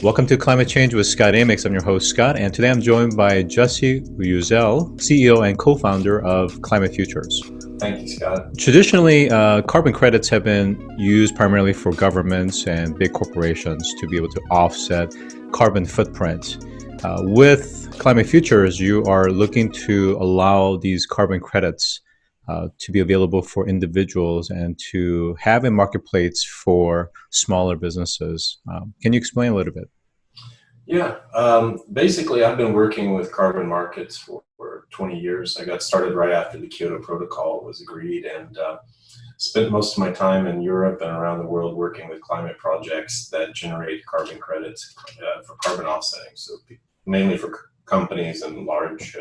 Welcome to Climate Change with Scott Amyx. I'm your host, Scott, and today I'm joined by Jesse Uzzell, CEO and co-founder of Climate Futures. Thank you, Scott. Traditionally, carbon credits have been used primarily for governments and big corporations to be able to offset carbon footprints. With Climate Futures, you are looking to allow these carbon credits to be available for individuals and to have a marketplace for smaller businesses. Can you explain a little bit? Yeah, basically I've been working with carbon markets for 20 years. I got started right after the Kyoto Protocol was agreed and spent most of my time in Europe and around the world working with climate projects that generate carbon credits for carbon offsetting. So mainly for companies and large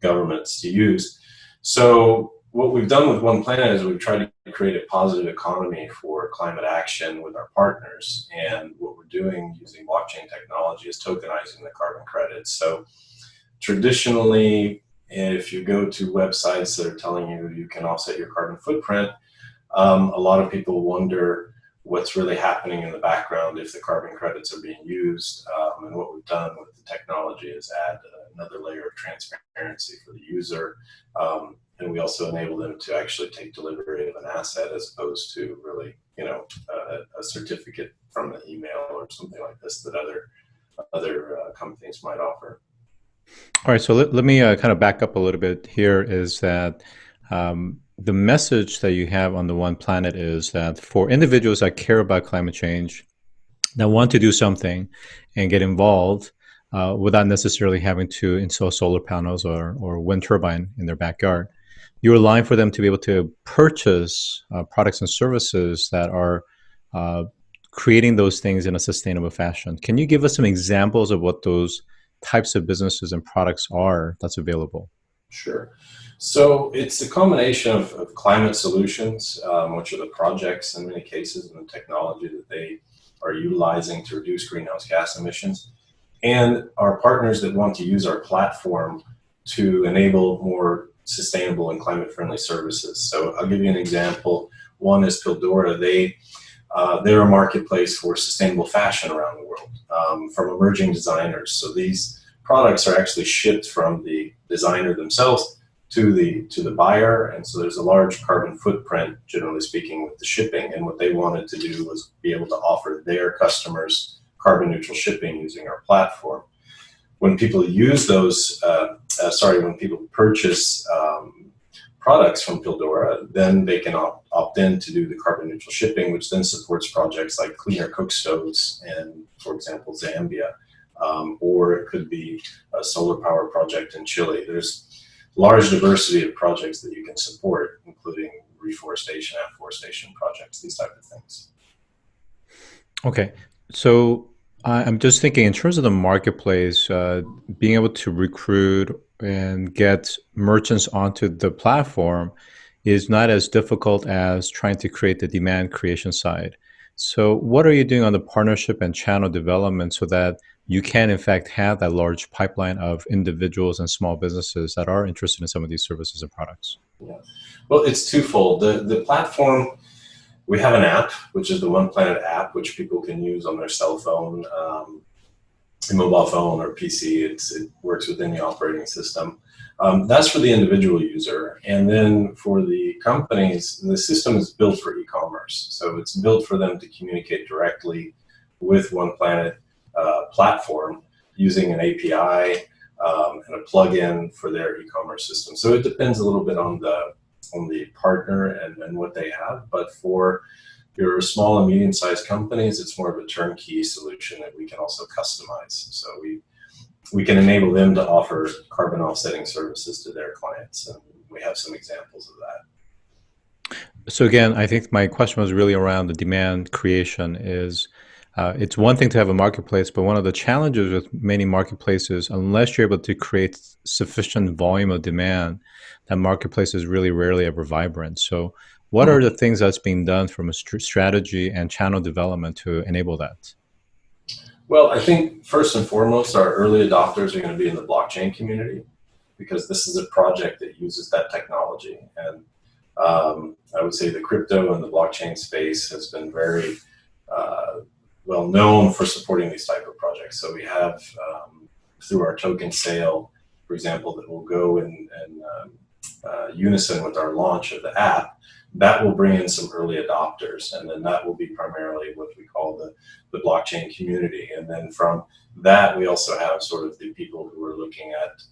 governments to use. So what we've done with One Planet is we've tried to create a positive economy for climate action with our partners. And what we're doing using blockchain technology is tokenizing the carbon credits. So traditionally, if you go to websites that are telling you you can offset your carbon footprint, a lot of people wonder what's really happening in the background if the carbon credits are being used. And what we've done with the technology is add another layer of transparency for the user. And we also enable them to actually take delivery of an asset as opposed to really, a certificate from an email or something like this that other companies might offer. All right, so let me kind of back up a little bit here is that the message that you have on the One Planet is that for individuals that care about climate change, that want to do something and get involved without necessarily having to install solar panels or wind turbine in their backyard, you're allowing for them to be able to purchase products and services that are creating those things in a sustainable fashion. Can you give us some examples of what those types of businesses and products are that's available? Sure. So it's a combination of climate solutions, which are the projects in many cases and the technology that they are utilizing to reduce greenhouse gas emissions, and our partners that want to use our platform to enable more sustainable and climate-friendly services. So I'll give you an example. One is Pildora. They're a marketplace for sustainable fashion around the world from emerging designers. So these products are actually shipped from the designer themselves to the buyer, and so there's a large carbon footprint, generally speaking, with the shipping. And what they wanted to do was be able to offer their customers carbon neutral shipping using our platform. When people use when people purchase products from Pildora, then they can opt in to do the carbon neutral shipping, which then supports projects like cleaner cook stoves in, for example, Zambia, or it could be a solar power project in Chile. There's large diversity of projects that you can support, including reforestation, afforestation projects, these type of things. Okay, so I'm just thinking in terms of the marketplace, being able to recruit and get merchants onto the platform is not as difficult as trying to create the demand creation side. So what are you doing on the partnership and channel development so that you can, in fact, have that large pipeline of individuals and small businesses that are interested in some of these services and products? Yeah. Well, it's twofold. The platform, we have an app, which is the One Planet app, which people can use on their cell phone, mobile phone or PC. It works within the operating system. That's for the individual user. And then for the companies, the system is built for e-commerce. So it's built for them to communicate directly with One Planet platform using an API and a plugin for their e-commerce system. So it depends a little bit on the partner and what they have. But for your small and medium-sized companies, it's more of a turnkey solution that we can also customize. So we can enable them to offer carbon offsetting services to their clients. And we have some examples of that. So again, I think my question was really around the demand creation is it's one thing to have a marketplace, but one of the challenges with many marketplaces, unless you're able to create sufficient volume of demand, that marketplace is really rarely ever vibrant. So what are the things that's being done from a strategy and channel development to enable that? Well, I think first and foremost, our early adopters are going to be in the blockchain community because this is a project that uses that technology. And I would say the crypto and the blockchain space has been very well known for supporting these type of projects. So we have through our token sale, for example, that will go in unison with our launch of the app. That will bring in some early adopters, and then that will be primarily what we call the blockchain community. And then from that, we also have sort of the people who are looking at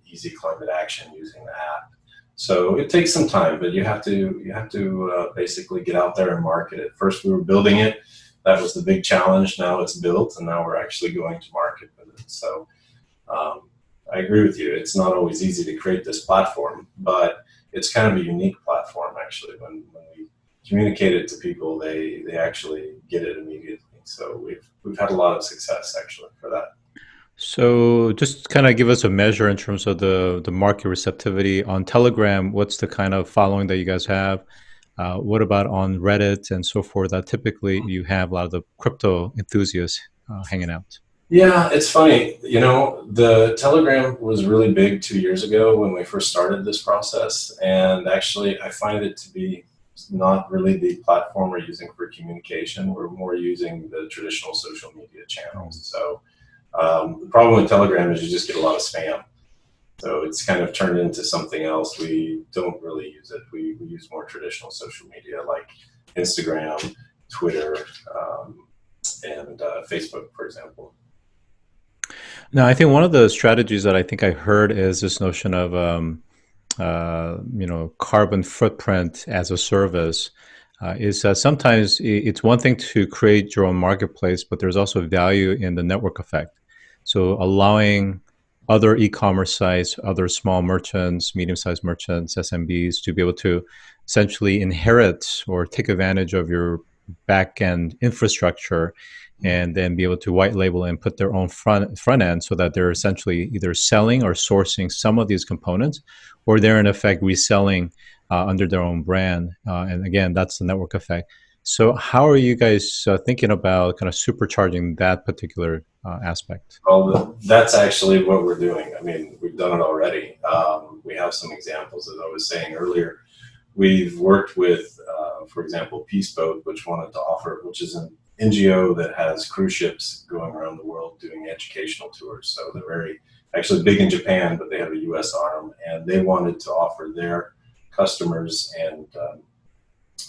easy climate action using the app. So it takes some time, but you have to basically get out there and market it. First, we were building it. That was the big challenge. Now it's built, and now we're actually going to market with it. So I agree with you. It's not always easy to create this platform, but it's kind of a unique platform, actually. When we communicate it to people, they actually get it immediately. So we've had a lot of success, actually, for that. So just kind of give us a measure in terms of the market receptivity on Telegram. What's the kind of following that you guys have? What about on Reddit and so forth? That typically you have a lot of the crypto enthusiasts hanging out. Yeah, it's funny. The Telegram was really big 2 years ago when we first started this process. And actually, I find it to be not really the platform we're using for communication. We're more using the traditional social media channels. So the problem with Telegram is you just get a lot of spam. So it's kind of turned into something else. We don't really use it. We use more traditional social media like Instagram, Twitter, and Facebook, for example. Now, I think one of the strategies that I think I heard is this notion of carbon footprint as a service. Is sometimes it's one thing to create your own marketplace, but there's also value in the network effect. So allowing other e-commerce sites, other small merchants, medium-sized merchants, SMBs to be able to essentially inherit or take advantage of your back-end infrastructure and then be able to white label and put their own front end so that they're essentially either selling or sourcing some of these components, or they're in effect reselling under their own brand. And again, that's the network effect. So how are you guys thinking about kind of supercharging that particular aspect? Well, that's actually what we're doing. I mean, we've done it already. We have some examples, as I was saying earlier. We've worked with, for example, Peace Boat, which is an NGO that has cruise ships going around the world doing educational tours. So they're very actually big in Japan, but they have a U.S. arm, and they wanted to offer their customers and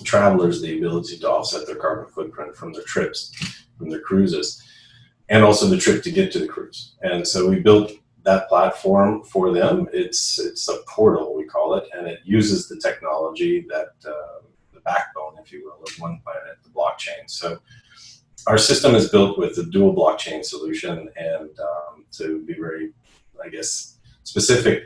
travelers the ability to offset their carbon footprint from their trips, from their cruises, and also the trip to get to the cruise. And so we built that platform for them. It's a portal, we call it, and it uses the technology that the backbone, if you will, of One Planet, the blockchain. So our system is built with a dual blockchain solution, and to be very, I guess, specific,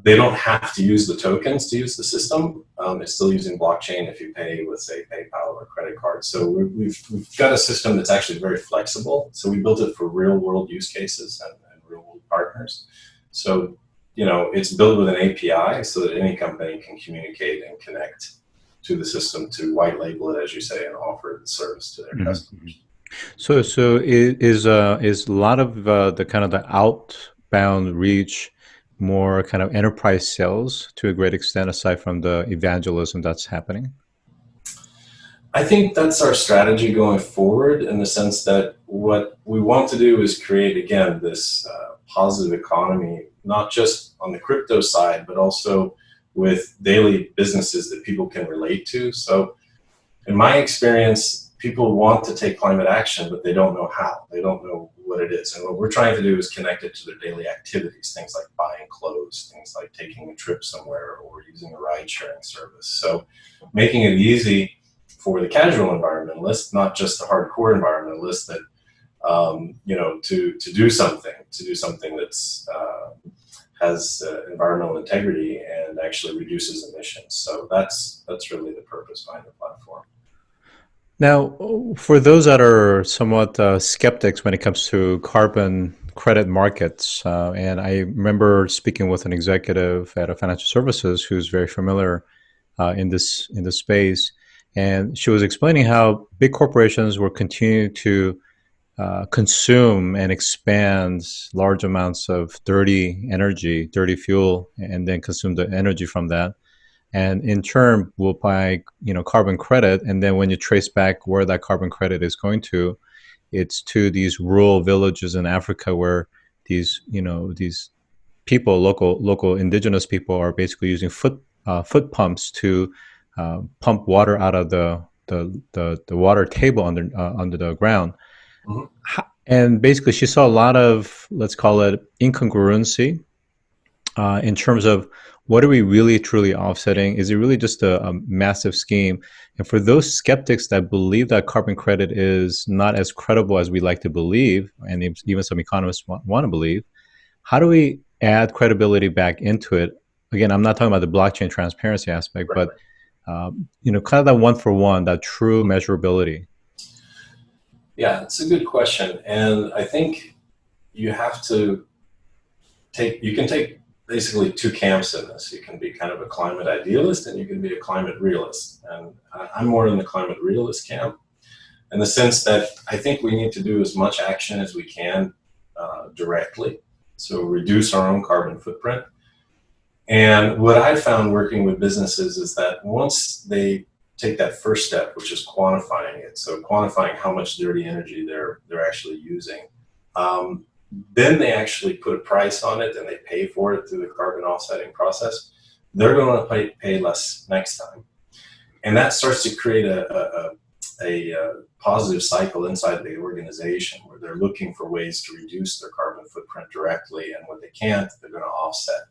they don't have to use the tokens to use the system. It's still using blockchain if you pay with, say, PayPal or credit card. So we've got a system that's actually very flexible. So we built it for real world use cases and real world partners. So, it's built with an API so that any company can communicate and connect to the system to white label it, as you say, and offer the service to their customers. So is a lot of the kind of the outbound reach more kind of enterprise sales to a great extent, aside from the evangelism that's happening? I think that's our strategy going forward, in the sense that what we want to do is create, again, this positive economy, not just on the crypto side, but also with daily businesses that people can relate to. So in my experience, people want to take climate action, but they don't know how. They don't know what it is. And what we're trying to do is connect it to their daily activities, things like buying clothes, things like taking a trip somewhere, or using a ride sharing service. So making it easy for the casual environmentalist, not just the hardcore environmentalist, that to do something that's has environmental integrity and actually reduces emissions. So that's really the purpose behind the platform. Now, for those that are somewhat skeptics when it comes to carbon credit markets, and I remember speaking with an executive at a financial services who's very familiar in this space, and she was explaining how big corporations were continuing to consume and expand large amounts of dirty energy, dirty fuel, and then consume the energy from that. And in turn, will buy carbon credit. And then when you trace back where that carbon credit is going to, it's to these rural villages in Africa where these people, local indigenous people, are basically using foot pumps to pump water out of the water table under the ground. Mhm. And basically, she saw a lot of, let's call it, incongruency in terms of what are we really truly offsetting? Is it really just a massive scheme? And for those skeptics that believe that carbon credit is not as credible as we like to believe, and even some economists want to believe, how do we add credibility back into it? Again, I'm not talking about the blockchain transparency aspect, Right. but kind of that one for one, that true measurability. Yeah, it's a good question. And I think you have to you can take basically two camps in this. You can be kind of a climate idealist and you can be a climate realist. And I'm more in the climate realist camp in the sense that I think we need to do as much action as we can directly. So reduce our own carbon footprint. And what I found working with businesses is that once they take that first step, which is quantifying it, so quantifying how much dirty energy they're actually using, um, then they actually put a price on it and they pay for it through the carbon offsetting process. They're going to pay less next time, and that starts to create a positive cycle inside the organization where they're looking for ways to reduce their carbon footprint directly, and what they can't, they're going to offset.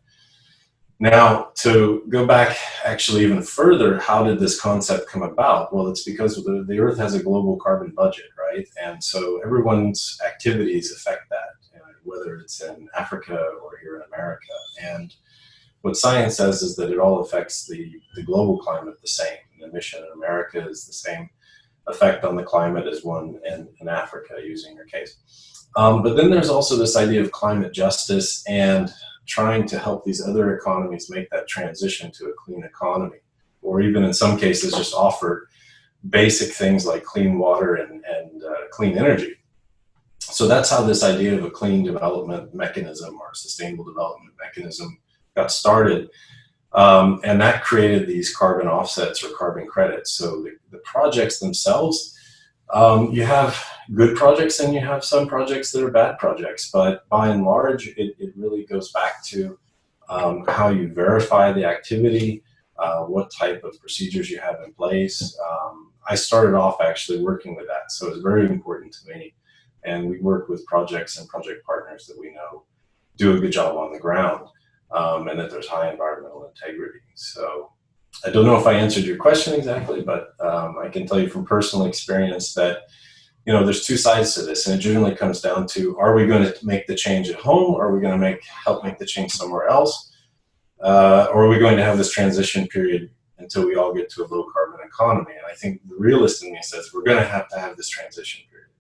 Now, to go back actually even further, how did this concept come about? Well, it's because the Earth has a global carbon budget, right? And so everyone's activities affect that, whether it's in Africa or here in America. And what science says is that it all affects the global climate the same. An emission in America is the same effect on the climate as one in Africa, using your case. But then there's also this idea of climate justice and trying to help these other economies make that transition to a clean economy, or even in some cases just offer basic things like clean water and clean energy. So that's how this idea of a clean development mechanism or sustainable development mechanism got started. And that created these carbon offsets or carbon credits. So the projects themselves, you have good projects and you have some projects that are bad projects, but by and large, it really goes back to how you verify the activity, what type of procedures you have in place. I started off actually working with that, so it's very important to me. And we work with projects and project partners that we know do a good job on the ground, and that there's high environmental integrity. So I don't know if I answered your question exactly, but I can tell you from personal experience that there's two sides to this, and it generally comes down to: are we going to make the change at home, or are we going to help make the change somewhere else, or are we going to have this transition period until we all get to a low carbon economy? And I think the realist in me says we're going to have this transition period.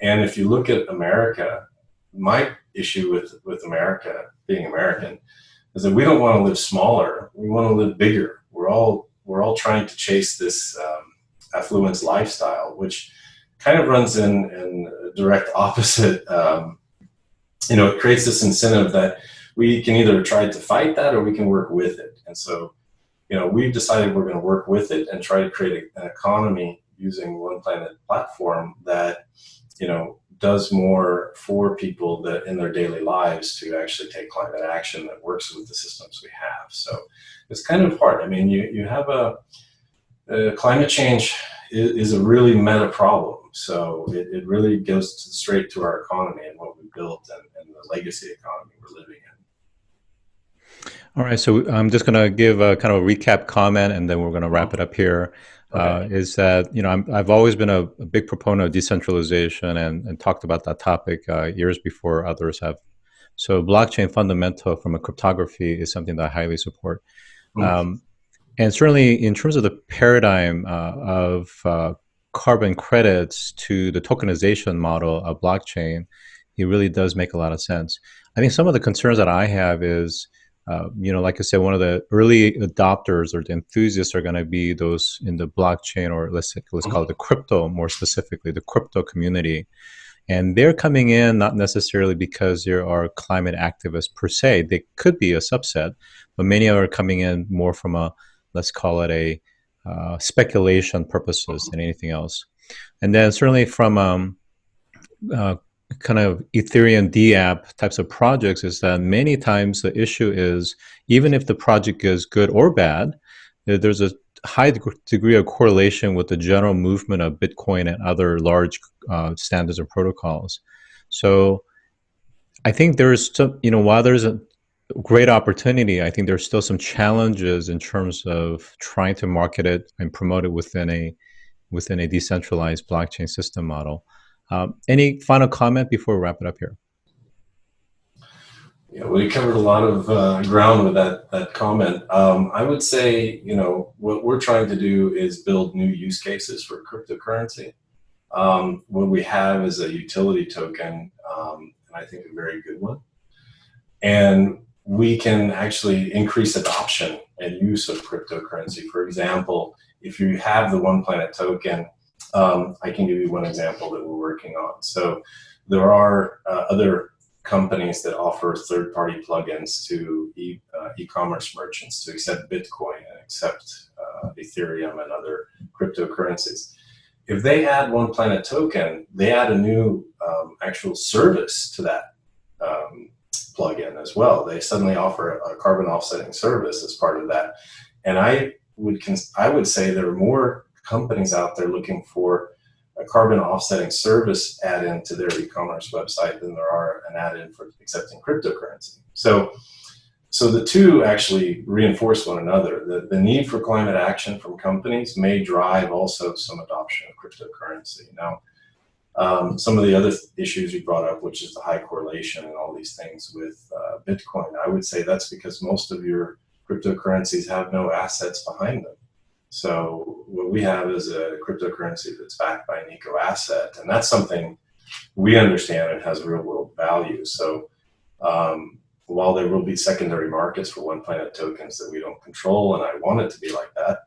And if you look at America, my issue with America, being American, is that we don't want to live smaller. We want to live bigger. We're all trying to chase this affluence lifestyle, which kind of runs in a direct opposite. It creates this incentive that we can either try to fight that or we can work with it. And so, we've decided we're going to work with it and try to create an economy using One Planet platform that, does more for people that in their daily lives to actually take climate action that works with the systems we have. So it's kind of hard. I mean, you have climate change is a really meta problem. So it really goes straight to our economy and what we built and the legacy economy we're living in. All right, so I'm just going to give a kind of a recap comment, and then we're going to wrap it up here. Okay. Is that I've always been a big proponent of decentralization and talked about that topic years before others have. So blockchain fundamental from a cryptography is something that I highly support. Mm. And certainly in terms of the paradigm of carbon credits to the tokenization model of blockchain, it really does make a lot of sense. I think some of the concerns that I have is, like I said, one of the early adopters or the enthusiasts are going to be those in the blockchain, or let's call it the crypto, more specifically, the crypto community. And they're coming in not necessarily because there are climate activists per se. They could be a subset, but many are coming in more from a, let's call it a speculation purposes than anything else. And then certainly from uh, kind of Ethereum DApp types of projects is that many times the issue is even if the project is good or bad, there's a high degree of correlation with the general movement of Bitcoin and other large standards or protocols. So I think there's some, while there's a great opportunity, I think there's still some challenges in terms of trying to market it and promote it within a decentralized blockchain system model. Any final comment before we wrap it up here? Yeah, we covered a lot of ground with that comment. I would say, what we're trying to do is build new use cases for cryptocurrency. What we have is a utility token, and I think a very good one. And we can actually increase adoption and use of cryptocurrency. For example, if you have the One Planet token, I can give you one example that we're working on. So there are other companies that offer third-party plugins to e-commerce merchants to accept Bitcoin and accept Ethereum and other cryptocurrencies. If they add One Planet token, they add a new actual service to that plugin as well. They suddenly offer a carbon offsetting service as part of that. And I would say there are more companies out there looking for a carbon offsetting service add-in to their e-commerce website than there are an add-in for accepting cryptocurrency. So the two actually reinforce one another. The need for climate action from companies may drive also some adoption of cryptocurrency. Now, some of the other issues you brought up, which is the high correlation and all these things with Bitcoin, I would say that's because most of your cryptocurrencies have no assets behind them. So what we have is a cryptocurrency that's backed by an eco asset, and that's something we understand and has real world value. So while there will be secondary markets for One Planet tokens that we don't control, and I want it to be like that,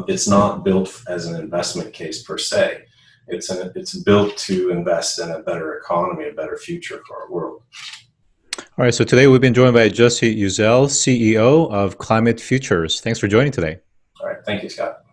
it's not built as an investment case per se. It's built to invest in a better economy, a better future for our world. All right, so today we've been joined by Jesse Uzzell, CEO of Climate Futures. Thanks for joining today. All right, thank you, Scott.